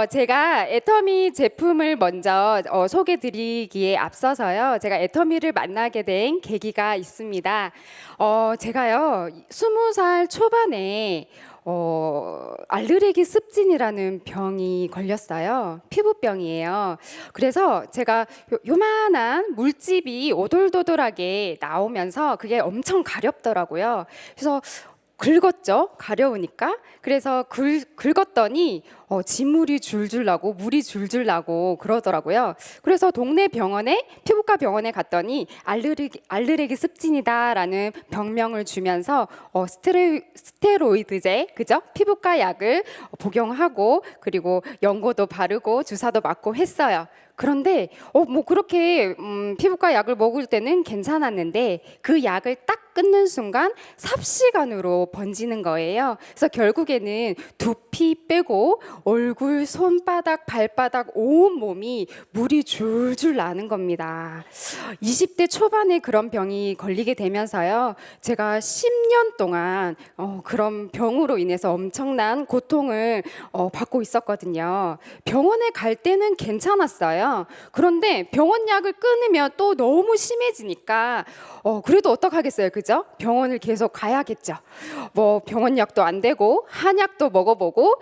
제가 애터미 제품을 먼저 소개드리기에 앞서서요. 제가 애터미를 만나게 된 계기가 있습니다. 제가요, 20살 초반에 알르레기 습진이라는 병이 걸렸어요. 피부병이에요. 그래서 제가 요만한 물집이 오돌도돌하게 나오면서 그게 엄청 가렵더라고요. 그래서 긁었죠. 가려우니까. 그래서 긁었더니 진물이 줄줄 나고 물이 줄줄 나고 그러더라고요. 그래서 동네 병원에 피부과 병원에 갔더니 알르레기 습진이다라는 병명을 주면서 스테로이드제 그죠? 피부과 약을 복용하고 그리고 연고도 바르고 주사도 맞고 했어요. 그런데 뭐 그렇게 피부과 약을 먹을 때는 괜찮았는데 그 약을 딱 끊는 순간 삽시간으로 번지는 거예요. 그래서 결국에는 두피 빼고 얼굴, 손바닥, 발바닥 온 몸이 물이 줄줄 나는 겁니다. 20대 초반에 그런 병이 걸리게 되면서요. 제가 10년 동안 그런 병으로 인해서 엄청난 고통을 받고 있었거든요. 병원에 갈 때는 괜찮았어요. 그런데 병원 약을 끊으면 또 너무 심해지니까 그래도 어떡하겠어요, 그죠? 병원을 계속 가야겠죠. 뭐 병원 약도 안 되고 한약도 먹어보고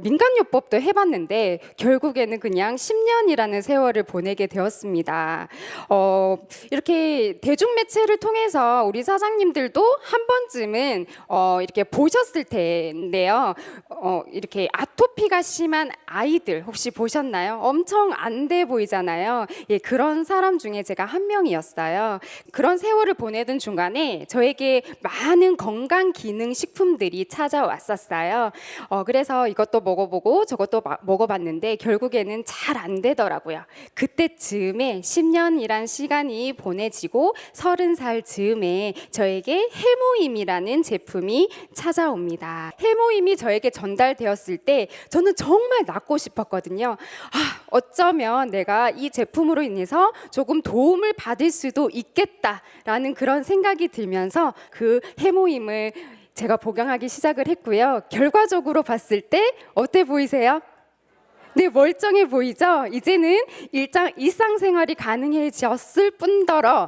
민간요법도 해봤는데 결국에는 그냥 10년이라는 세월을 보내게 되었습니다. 이렇게 대중매체를 통해서 우리 사장님들도 한 번쯤은 이렇게 보셨을 텐데요. 이렇게 아토피가 심한 아이들 혹시 보셨나요? 엄청 안 돼 보이잖아요. 예, 그런 사람 중에 제가 한 명이었어요. 그런 세월을 보내던 중간에 저에게 많은 건강 기능 식품들이 찾아왔었어요. 그래서 이것도 먹어보고 저것도 먹어봤는데 결국에는 잘 안 되더라고요. 그때쯤에 10년이란 시간이 보내지고 30살 즈음에 저에게 해모임이라는 제품이 찾아옵니다. 해모임이 저에게 전달되었을 때 저는 정말 낫고 싶었거든요. 어쩌면 내가 이 제품으로 인해서 조금 도움을 받을 수도 있겠다라는 그런 생각이 들면서 그 해모임을 제가 복용하기 시작을 했고요. 결과적으로 봤을 때 어때 보이세요? 네, 멀쩡해 보이죠? 이제는 일상생활이 가능해졌을 뿐더러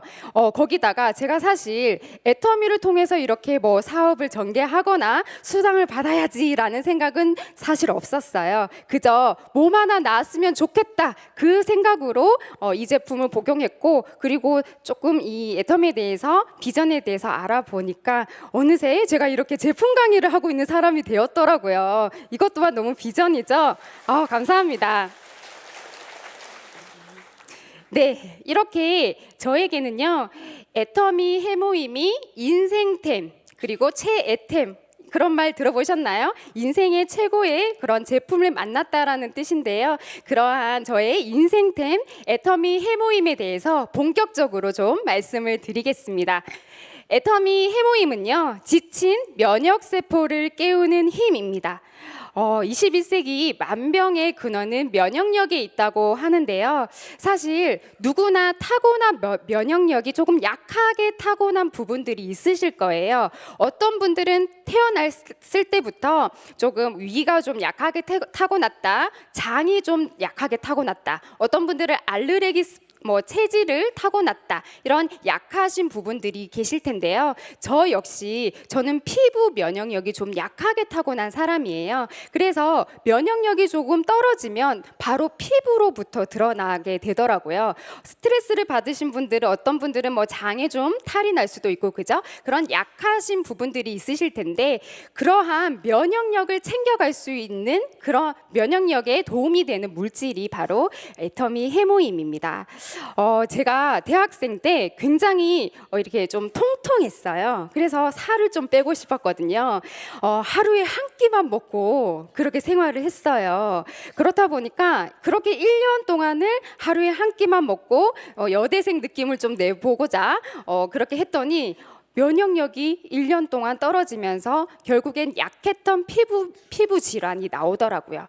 거기다가 제가 사실 애터미를 통해서 이렇게 뭐 사업을 전개하거나 수당을 받아야지라는 생각은 사실 없었어요. 그저 몸 하나 나았으면 좋겠다 그 생각으로 이 제품을 복용했고 그리고 조금 이 애터미에 대해서 비전에 대해서 알아보니까 어느새 제가 이렇게 제품 강의를 하고 있는 사람이 되었더라고요. 이것 또한 너무 비전이죠? 감사합니다. 네, 이렇게 저에게는요 애터미 해모임이 인생템 그리고 최애템 그런 말 들어보셨나요? 인생의 최고의 그런 제품을 만났다라는 뜻인데요. 그러한 저의 인생템 애터미 해모임에 대해서 본격적으로 좀 말씀을 드리겠습니다. 애터미 해모임은요 지친 면역세포를 깨우는 힘입니다. 21세기 만병의 근원은 면역력에 있다고 하는데요. 사실 누구나 타고난 면역력이 조금 약하게 타고난 부분들이 있으실 거예요. 어떤 분들은 태어났을 때부터 조금 위가 좀 약하게 타고났다, 장이 좀 약하게 타고났다. 어떤 분들은 알레르기 체질을 타고났다 이런 약하신 부분들이 계실 텐데요. 저는 피부 면역력이 좀 약하게 타고난 사람이에요. 그래서 면역력이 조금 떨어지면 바로 피부로부터 드러나게 되더라고요. 스트레스를 받으신 분들은 어떤 분들은 장에 좀 탈이 날 수도 있고 그죠? 그런 약하신 부분들이 있으실 텐데 그러한 면역력을 챙겨갈 수 있는 그런 면역력에 도움이 되는 물질이 바로 애터미 해모임입니다. 제가 대학생 때 굉장히 이렇게 좀 통통했어요. 그래서 살을 좀 빼고 싶었거든요. 하루에 한 끼만 먹고 그렇게 생활을 했어요. 그렇다 보니까 그렇게 1년 동안을 하루에 한 끼만 먹고 여대생 느낌을 좀 내보고자 그렇게 했더니 면역력이 1년 동안 떨어지면서 결국엔 약했던 피부 질환이 나오더라고요.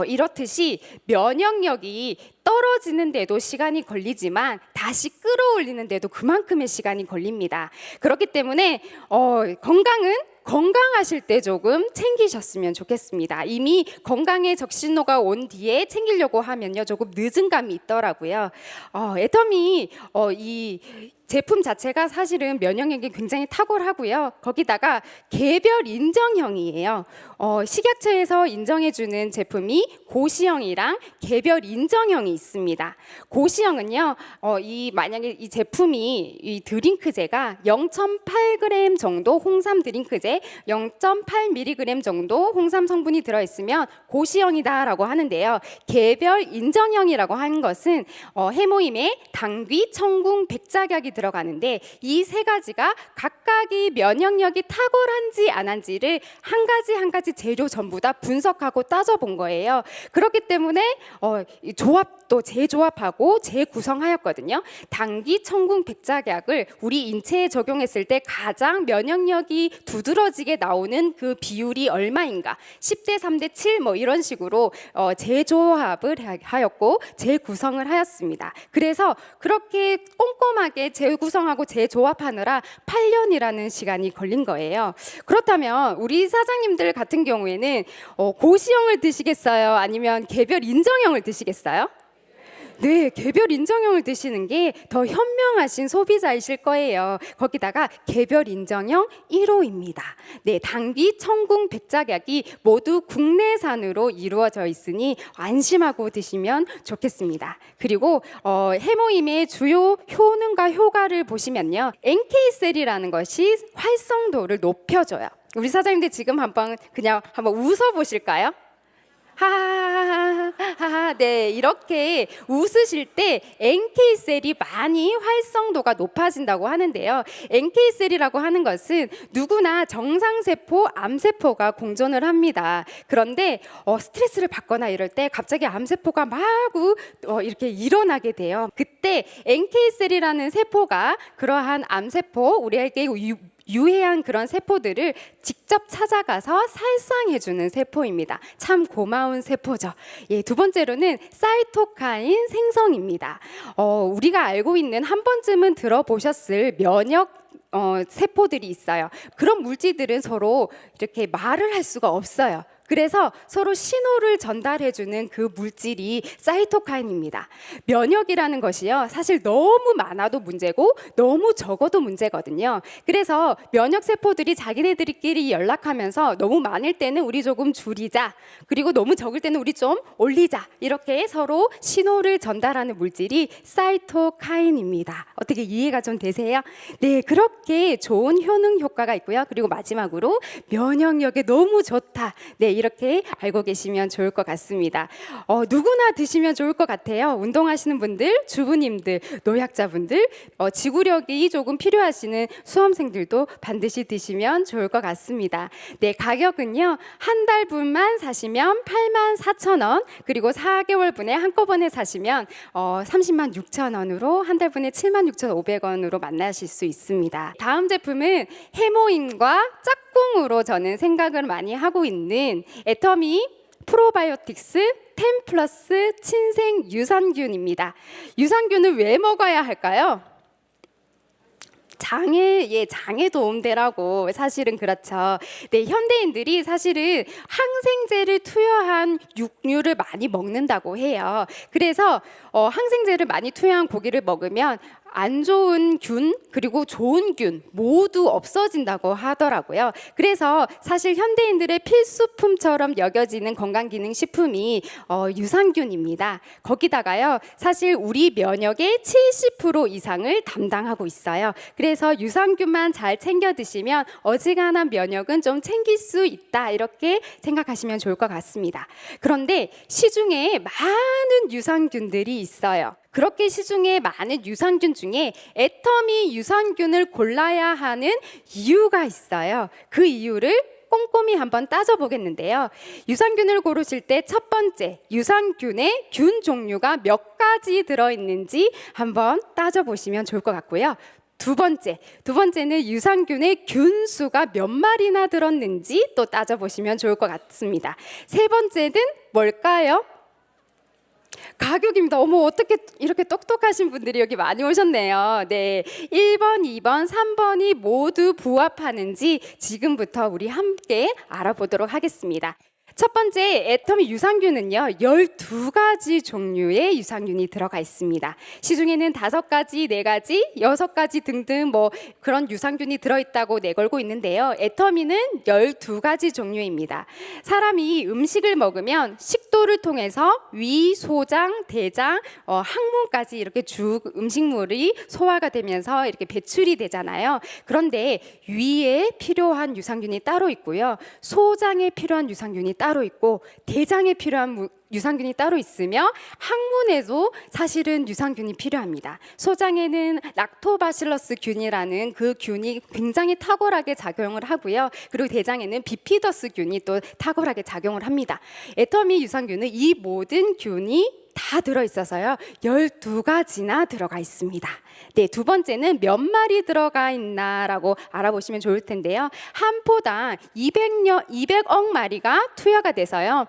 이렇듯이 면역력이 떨어지는데도 시간이 걸리지만 다시 끌어올리는데도 그만큼의 시간이 걸립니다. 그렇기 때문에 건강은 건강하실 때 조금 챙기셨으면 좋겠습니다. 이미 건강의 적신호가 온 뒤에 챙기려고 하면요, 조금 늦은 감이 있더라고요. 애터미 이 제품 자체가 사실은 면역력이 굉장히 탁월하고요. 거기다가 개별 인정형이에요. 식약처에서 인정해주는 제품이 고시형이랑 개별 인정형이 있습니다. 고시형은요, 만약에 이 제품이 이 드링크제가 0.8g 정도 홍삼 드링크제, 0.8mg 정도 홍삼 성분이 들어있으면 고시형이다라고 하는데요. 개별 인정형이라고 하는 것은 해모임에 당귀, 청궁, 백작약이 들어가는데 이 세 가지가 각각이 면역력이 탁월한지 안 한지를 한 가지 재료 전부 다 분석하고 따져본 거예요. 그렇기 때문에 이 조합도 재조합하고 재구성하였거든요. 당귀, 청궁, 백작약을 우리 인체에 적용했을 때 가장 면역력이 두드러지게 나오는 그 비율이 얼마인가? 10대 3대 7 뭐 이런 식으로 재조합을 하였고 재구성을 하였습니다. 그래서 그렇게 꼼꼼하게 재구성하고 재조합하느라 8년이라는 시간이 걸린 거예요. 그렇다면 우리 사장님들 같은 경우에는 고시형을 드시겠어요? 아니면 개별 인정형을 드시겠어요? 네, 개별 인정형을 드시는 게 더 현명하신 소비자이실 거예요. 거기다가 개별 인정형 1호입니다. 네, 당귀, 청궁, 백작약이 모두 국내산으로 이루어져 있으니 안심하고 드시면 좋겠습니다. 그리고 해모임의 주요 효능과 효과를 보시면요, NK셀이라는 것이 활성도를 높여줘요. 우리 사장님들 지금 한번 웃어 보실까요? 하하하하하. 네, 이렇게 웃으실 때 NK셀이 많이 활성도가 높아진다고 하는데요. NK셀이라고 하는 것은 누구나 정상세포, 암세포가 공존을 합니다. 그런데 스트레스를 받거나 이럴 때 갑자기 암세포가 마구 이렇게 일어나게 돼요. 그때 NK셀이라는 세포가 그러한 암세포, 우리에게 유해한 그런 세포들을 직접 찾아가서 살상해주는 세포입니다. 참 고마운 세포죠. 예, 두 번째로는 사이토카인 생성입니다. 우리가 알고 있는 한 번쯤은 들어보셨을 면역 세포들이 있어요. 그런 물질들은 서로 이렇게 말을 할 수가 없어요. 그래서 서로 신호를 전달해주는 그 물질이 사이토카인입니다. 면역이라는 것이요, 사실 너무 많아도 문제고 너무 적어도 문제거든요. 그래서 면역 세포들이 자기네들끼리 연락하면서 너무 많을 때는 우리 조금 줄이자, 그리고 너무 적을 때는 우리 좀 올리자, 이렇게 서로 신호를 전달하는 물질이 사이토카인입니다. 어떻게 이해가 좀 되세요? 네, 그렇게 좋은 효능 효과가 있고요. 그리고 마지막으로 면역력에 너무 좋다. 네, 이렇게 알고 계시면 좋을 것 같습니다. 누구나 드시면 좋을 것 같아요. 운동하시는 분들, 주부님들, 노약자분들, 지구력이 조금 필요하시는 수험생들도 반드시 드시면 좋을 것 같습니다. 네, 가격은요, 한 달분만 사시면 84,000원, 그리고 4개월분에 한꺼번에 사시면 306,000원으로 한 달분에 76,500원으로 만나실 수 있습니다. 다음 제품은 해모인과 짝꿍으로 저는 생각을 많이 하고 있는 애터미 프로바이오틱스 10 플러스 친생 유산균입니다. 유산균을 왜 먹어야 할까요? 장에 도움되라고. 사실은 그렇죠. 네, 현대인들이 사실은 항생제를 투여한 육류를 많이 먹는다고 해요. 그래서 항생제를 많이 투여한 고기를 먹으면 안 좋은 균 그리고 좋은 균 모두 없어진다고 하더라고요. 그래서 사실 현대인들의 필수품처럼 여겨지는 건강기능식품이 유산균입니다. 거기다가요, 사실 우리 면역의 70% 이상을 담당하고 있어요. 그래서 유산균만 잘 챙겨 드시면 어지간한 면역은 좀 챙길 수 있다, 이렇게 생각하시면 좋을 것 같습니다. 그런데 시중에 많은 유산균들이 있어요. 그렇게 시중에 많은 유산균 중에 애터미 유산균을 골라야 하는 이유가 있어요. 그 이유를 꼼꼼히 한번 따져보겠는데요. 유산균을 고르실 때 첫 번째, 유산균의 균 종류가 몇 가지 들어있는지 한번 따져보시면 좋을 것 같고요. 두 번째는 유산균의 균수가 몇 마리나 들었는지 또 따져보시면 좋을 것 같습니다. 세 번째는 뭘까요? 가격입니다. 어머, 어떻게 이렇게 똑똑하신 분들이 여기 많이 오셨네요. 네, 1번, 2번, 3번이 모두 부합하는지 지금부터 우리 함께 알아보도록 하겠습니다. 첫 번째 애터미 유산균은요 12가지 종류의 유산균이 들어가 있습니다. 시중에는 5가지, 4가지, 6가지 등등 뭐 그런 유산균이 들어있다고 내걸고 있는데요. 애터미는 12가지 종류입니다. 사람이 음식을 먹으면 식도를 통해서 위, 소장, 대장, 항문까지 이렇게 쭉 음식물이 소화가 되면서 이렇게 배출이 되잖아요. 그런데 위에 필요한 유산균이 따로 있고요. 소장에 필요한 유산균이 따로 있고 대장에 필요한 유산균이 따로 있으며 항문에도 사실은 유산균이 필요합니다. 소장에는 락토바실러스 균이라는 그 균이 굉장히 탁월하게 작용을 하고요. 그리고 대장에는 비피더스 균이 또 탁월하게 작용을 합니다. 애터미 유산균은 이 모든 균이 다 들어있어서요 12가지나 들어가 있습니다. 네, 두 번째는 몇 마리 들어가 있나라고 알아보시면 좋을 텐데요. 한 포당 200억 마리가 투여가 돼서요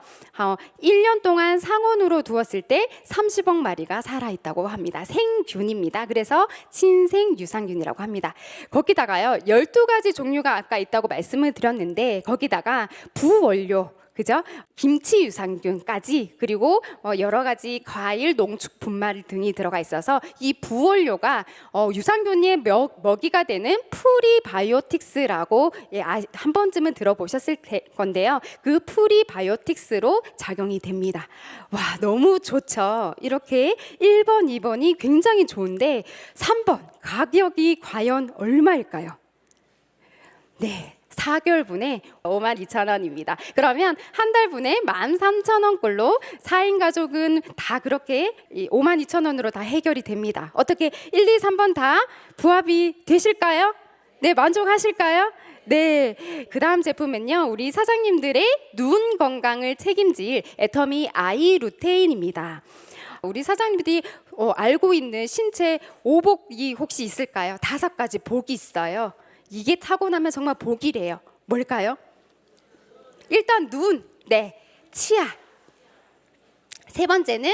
1년 동안 상온으로 두었을 때 30억 마리가 살아있다고 합니다. 생균입니다. 그래서 친생 유산균이라고 합니다. 거기다가요 12가지 종류가 아까 있다고 말씀을 드렸는데 거기다가 부원료, 그죠? 김치 유산균까지 그리고 여러 가지 과일, 농축 분말 등이 들어가 있어서 이 부원료가 유산균의 먹이가 되는 프리바이오틱스라고 한 번쯤은 들어보셨을 건데요. 그 프리바이오틱스로 작용이 됩니다. 와, 너무 좋죠. 이렇게 1번, 2번이 굉장히 좋은데 3번 가격이 과연 얼마일까요? 네. 4개월분에 52,000원입니다. 그러면 한 달분에 13,000원꼴로 4인 가족은 다 그렇게 52,000원으로 다 해결이 됩니다. 어떻게 1, 2, 3번 다 부합이 되실까요? 네, 만족하실까요? 네, 그 다음 제품은요 우리 사장님들의 눈 건강을 책임질 애터미 아이 루테인입니다. 우리 사장님들이 알고 있는 신체 오복이 혹시 있을까요? 5가지 복이 있어요. 이게 타고나면 정말 복이래요. 뭘까요? 일단 눈, 네, 치아. 세 번째는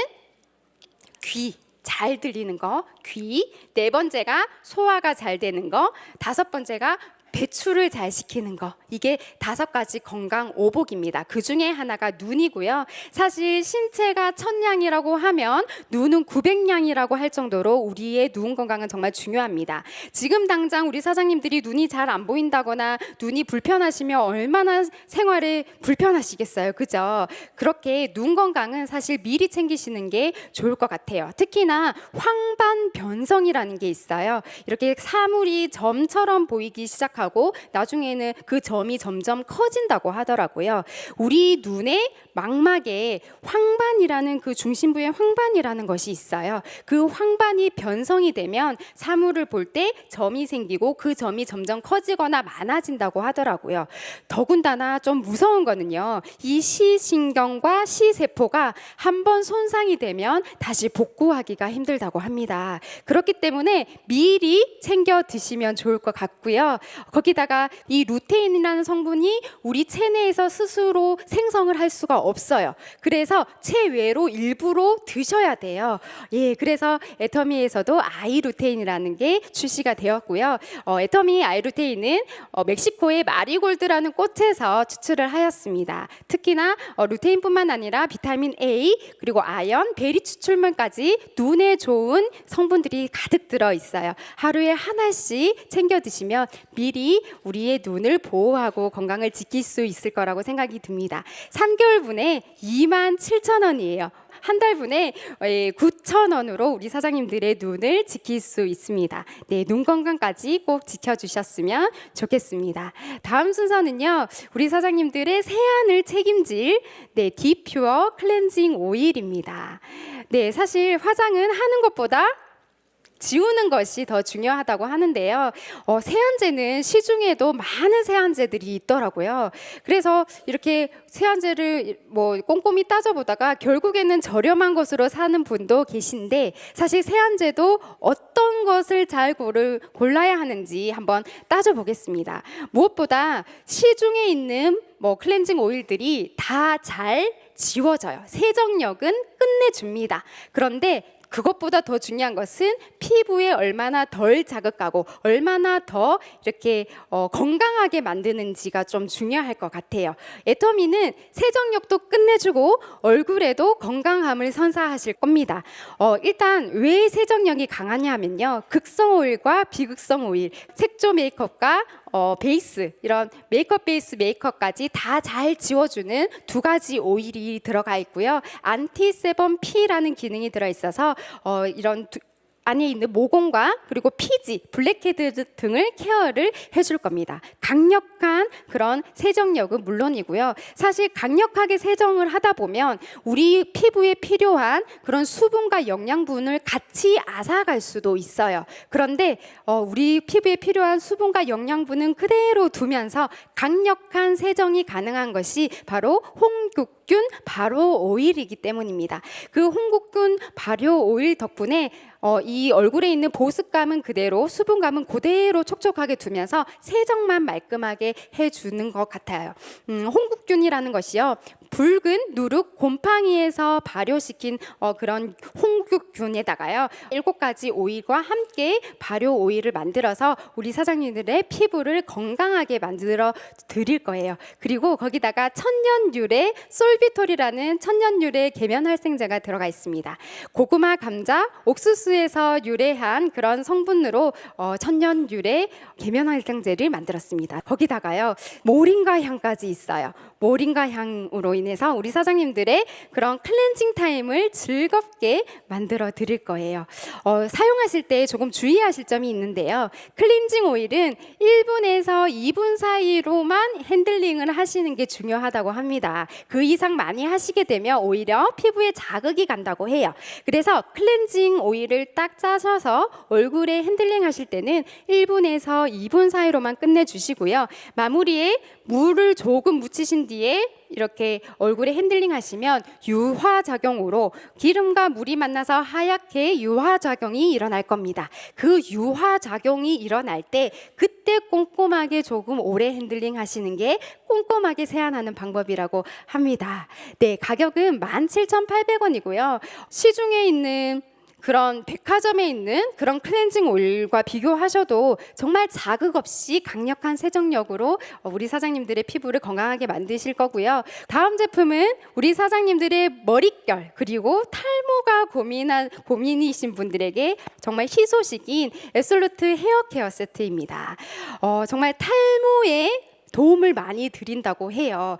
귀, 잘 들리는 거, 귀. 네 번째가 소화가 잘 되는 거. 5번째가 배출을 잘 시키는 거. 이게 5가지 건강 오복입니다. 그 중에 하나가 눈이고요. 사실 신체가 1000냥이라고 하면 눈은 900냥이라고 할 정도로 우리의 눈 건강은 정말 중요합니다. 지금 당장 우리 사장님들이 눈이 잘 안 보인다거나 눈이 불편하시면 얼마나 생활에 불편하시겠어요. 그죠? 그렇게 눈 건강은 사실 미리 챙기시는 게 좋을 것 같아요. 특히나 황반변성이라는 게 있어요. 이렇게 사물이 점처럼 보이기 시작하고 나중에는 그 점이 점점 커진다고 하더라고요. 우리 눈의 망막에 황반이라는 그 중심부에 황반이라는 것이 있어요. 그 황반이 변성이 되면 사물을 볼 때 점이 생기고 그 점이 점점 커지거나 많아진다고 하더라고요. 더군다나 좀 무서운 거는요. 이 시신경과 시세포가 한번 손상이 되면 다시 복구하기가 힘들다고 합니다. 그렇기 때문에 미리 챙겨 드시면 좋을 것 같고요. 거기다가 이 루테인이라는 성분이 우리 체내에서 스스로 생성을 할 수가 없어요. 그래서 체외로 일부러 드셔야 돼요. 예, 그래서 애터미에서도 아이 루테인이라는 게 출시가 되었고요. 애터미 아이 루테인은 멕시코의 마리골드라는 꽃에서 추출을 하였습니다. 특히나 루테인뿐만 아니라 비타민 A 그리고 아연, 베리 추출물까지 눈에 좋은 성분들이 가득 들어 있어요. 하루에 하나씩 챙겨 드시면 미리 우리의 눈을 보호하고 건강을 지킬 수 있을 거라고 생각이 듭니다. 3개월분에 27,000원이에요. 한 달분에 9,000원으로 우리 사장님들의 눈을 지킬 수 있습니다. 네, 눈 건강까지 꼭 지켜주셨으면 좋겠습니다. 다음 순서는요, 우리 사장님들의 세안을 책임질 딥퓨어 클렌징 오일입니다. 네, 사실 화장은 하는 것보다 지우는 것이 더 중요하다고 하는데요. 세안제는 시중에도 많은 세안제들이 있더라고요. 그래서 이렇게 세안제를 뭐 꼼꼼히 따져보다가 결국에는 저렴한 것으로 사는 분도 계신데, 사실 세안제도 어떤 것을 잘 골라야 하는지 한번 따져보겠습니다. 무엇보다 시중에 있는 클렌징 오일들이 다 잘 지워져요. 세정력은 끝내줍니다. 그런데 그것보다 더 중요한 것은 피부에 얼마나 덜 자극하고 얼마나 더 이렇게 건강하게 만드는지가 좀 중요할 것 같아요. 애터미는 세정력도 끝내주고 얼굴에도 건강함을 선사하실 겁니다. 일단 왜 세정력이 강하냐 하면요, 극성 오일과 비극성 오일, 색조 메이크업과 베이스, 이런 메이크업 베이스 메이크업까지 다 잘 지워주는 두 가지 오일이 들어가 있고요. 안티세범 P라는 기능이 들어있어서 이런 안에 있는 모공과 그리고 피지, 블랙헤드 등을 케어를 해줄 겁니다. 강력한 그런 세정력은 물론이고요. 사실 강력하게 세정을 하다 보면 우리 피부에 필요한 그런 수분과 영양분을 같이 앗아갈 수도 있어요. 그런데 우리 피부에 필요한 수분과 영양분은 그대로 두면서 강력한 세정이 가능한 것이 바로 홍국균 발효 오일이기 때문입니다. 그 홍국균 발효 오일 덕분에 이 얼굴에 있는 보습감은 그대로, 수분감은 그대로 촉촉하게 두면서 세정만 말끔하게 해주는 것 같아요. 홍국균이라는 것이요, 붉은 누룩 곰팡이에서 발효시킨 그런 홍국균에다가요 7가지 오일과 함께 발효 오일을 만들어서 우리 사장님들의 피부를 건강하게 만들어 드릴 거예요. 그리고 거기다가 천연유래 솔비톨이라는 천연유래 계면활성제가 들어가 있습니다. 고구마, 감자, 옥수수에서 유래한 그런 성분으로 천연유래 계면활성제를 만들었습니다. 거기다가요 모링가 향까지 있어요. 모링가 향으로 인해서 우리 사장님들의 그런 클렌징 타임을 즐겁게 만들어 드릴 거예요. 사용하실 때 조금 주의하실 점이 있는데요. 클렌징 오일은 1분에서 2분 사이로만 핸들링을 하시는 게 중요하다고 합니다. 그 이상 많이 하시게 되면 오히려 피부에 자극이 간다고 해요. 그래서 클렌징 오일을 딱 짜셔서 얼굴에 핸들링 하실 때는 1분에서 2분 사이로만 끝내주시고요. 마무리에 물을 조금 묻히신 뒤에 이렇게 얼굴에 핸들링 하시면 유화작용으로 기름과 물이 만나서 하얗게 유화작용이 일어날 겁니다. 그 유화작용이 일어날 때 그때 꼼꼼하게 조금 오래 핸들링 하시는 게 꼼꼼하게 세안하는 방법이라고 합니다. 네, 가격은 17,800원이고요. 시중에 있는 그런 백화점에 있는 그런 클렌징 오일과 비교하셔도 정말 자극 없이 강력한 세정력으로 우리 사장님들의 피부를 건강하게 만드실 거고요. 다음 제품은 우리 사장님들의 머릿결 그리고 탈모가 고민이신 분들에게 정말 희소식인 애솔루트 헤어케어 세트입니다. 정말 탈모에 도움을 많이 드린다고 해요.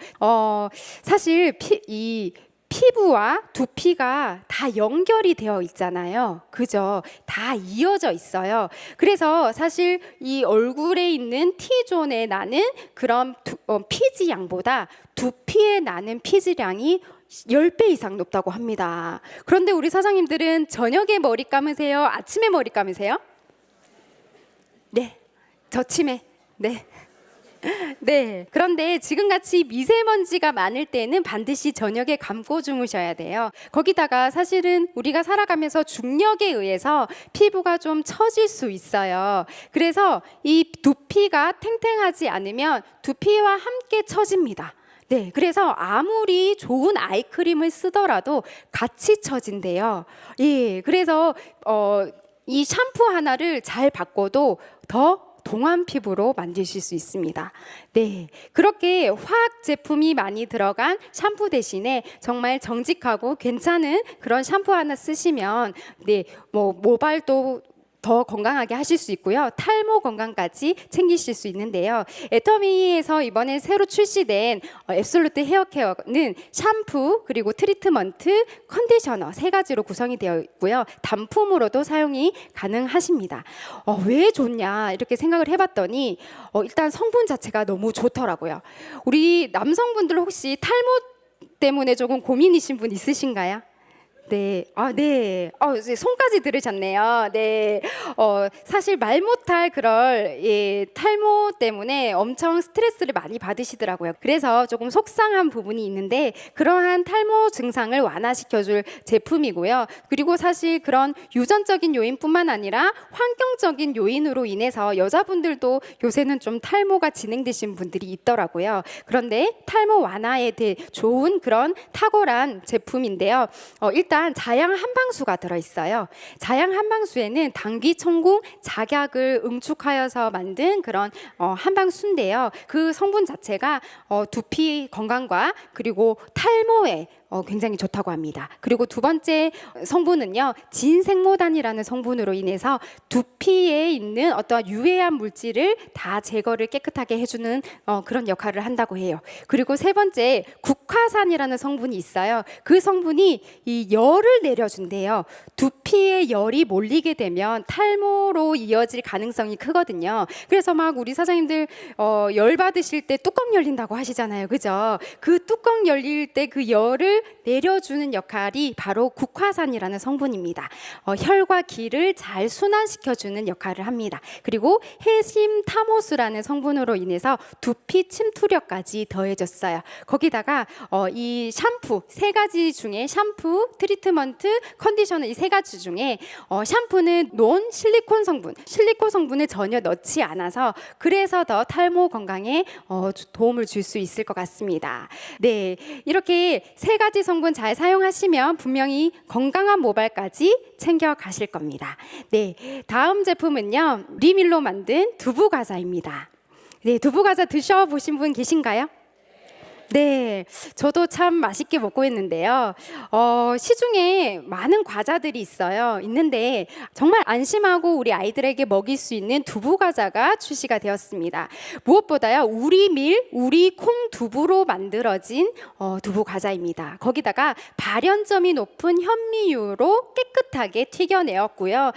사실 이 피부와 두피가 다 연결이 되어 있잖아요. 그죠? 다 이어져 있어요. 그래서 사실 이 얼굴에 있는 T존에 나는 그런 피지 양보다 두피에 나는 피지량이 10배 이상 높다고 합니다. 그런데 우리 사장님들은 저녁에 머리 감으세요? 아침에 머리 감으세요? 네. 저침에. 네. 네. 그런데 지금같이 미세먼지가 많을 때는 반드시 저녁에 감고 주무셔야 돼요. 거기다가 사실은 우리가 살아가면서 중력에 의해서 피부가 좀 처질 수 있어요. 그래서 이 두피가 탱탱하지 않으면 두피와 함께 처집니다. 네, 그래서 아무리 좋은 아이크림을 쓰더라도 같이 처진대요. 예, 그래서 이 샴푸 하나를 잘 바꿔도 더 동안 피부로 만드실 수 있습니다. 네, 그렇게 화학 제품이 많이 들어간 샴푸 대신에 정말 정직하고 괜찮은 그런 샴푸 하나 쓰시면 모발도 더 건강하게 하실 수 있고요. 탈모 건강까지 챙기실 수 있는데요. 애터미에서 이번에 새로 출시된 앱솔루트 헤어케어는 샴푸 그리고 트리트먼트, 컨디셔너 3가지로 구성이 되어 있고요. 단품으로도 사용이 가능하십니다. 왜 좋냐 이렇게 생각을 해봤더니 일단 성분 자체가 너무 좋더라고요. 우리 남성분들 혹시 탈모 때문에 조금 고민이신 분 있으신가요? 네, 네. 이제 손까지 들으셨네요. 네. 사실 말 못할 그럴 탈모 때문에 엄청 스트레스를 많이 받으시더라고요. 그래서 조금 속상한 부분이 있는데 그러한 탈모 증상을 완화시켜줄 제품이고요. 그리고 사실 그런 유전적인 요인뿐만 아니라 환경적인 요인으로 인해서 여자분들도 요새는 좀 탈모가 진행되신 분들이 있더라고요. 그런데 탈모 완화에 대해 좋은 그런 탁월한 제품인데요. 일단 자양 한방수가 들어있어요. 자양 한방수에는 당귀, 청궁, 작약을 응축하여서 만든 그런 한방수인데요. 그 성분 자체가 두피 건강과 그리고 탈모에 굉장히 좋다고 합니다. 그리고 두 번째 성분은요, 진생모단이라는 성분으로 인해서 두피에 있는 어떤 유해한 물질을 다 제거를 깨끗하게 해주는 그런 역할을 한다고 해요. 그리고 세 번째 국화산이라는 성분이 있어요. 그 성분이 이 열을 내려준대요. 두피에 열이 몰리게 되면 탈모로 이어질 가능성이 크거든요. 그래서 막 우리 사장님들 열 받으실 때 뚜껑 열린다고 하시잖아요, 그죠? 그 뚜껑 열릴 때 그 열을 내려주는 역할이 바로 국화산이라는 성분입니다. 혈과 기를 잘 순환시켜주는 역할을 합니다. 그리고 해심타모수라는 성분으로 인해서 두피 침투력까지 더해졌어요. 거기다가 이 샴푸 세 가지 중에 샴푸, 트리트먼트, 컨디셔너 이 세 가지 중에 샴푸는 논 실리콘 성분을 전혀 넣지 않아서 그래서 더 탈모 건강에 도움을 줄 수 있을 것 같습니다. 네, 이렇게 세 가지 성분 잘 사용하시면 분명히 건강한 모발까지 챙겨 가실 겁니다. 네, 다음 제품은요, 리밀로 만든 두부 과자입니다. 네, 두부 과자 드셔보신 분 계신가요? 네, 저도 참 맛있게 먹고 있는데요. 시중에 많은 과자들이 있는데 정말 안심하고 우리 아이들에게 먹일 수 있는 두부 과자가 출시가 되었습니다. 무엇보다요, 우리 밀, 우리 콩 두부로 만들어진 두부 과자입니다. 거기다가 발연점이 높은 현미유로 깨끗하게 튀겨내었고요.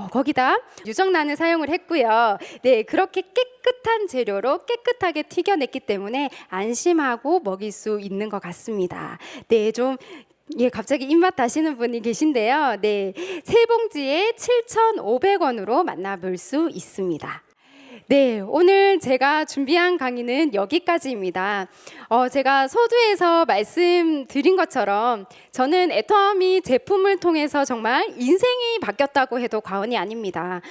거기다 유정란을 사용을 했고요. 네, 그렇게 깨끗한 재료로 깨끗하게 튀겨냈기 때문에 안심하고 먹일 수 있는 것 같습니다. 네, 갑자기 입맛 다시는 분이 계신데요. 네, 세 봉지에 7,500원으로 만나볼 수 있습니다. 네, 오늘 제가 준비한 강의는 여기까지입니다. 제가 서두에서 말씀드린 것처럼 저는 애터미 제품을 통해서 정말 인생이 바뀌었다고 해도 과언이 아닙니다.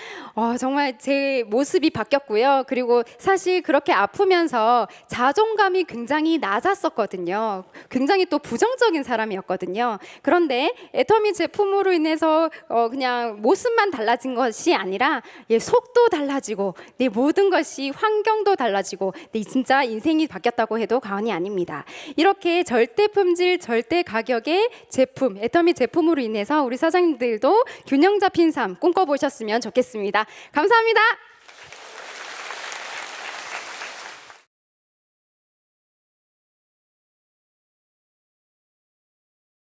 정말 제 모습이 바뀌었고요. 그리고 사실 그렇게 아프면서 자존감이 굉장히 낮았었거든요. 굉장히 또 부정적인 사람이었거든요. 그런데 애터미 제품으로 인해서 그냥 모습만 달라진 것이 아니라 속도 달라지고 모든 것이 환경도 달라지고 진짜 인생이 바뀌었다고 해도 과언이 아닙니다. 이렇게 절대 품질, 절대 가격의 제품, 애터미 제품으로 인해서 우리 사장님들도 균형 잡힌 삶 꿈꿔보셨으면 좋겠습니다. 감사합니다.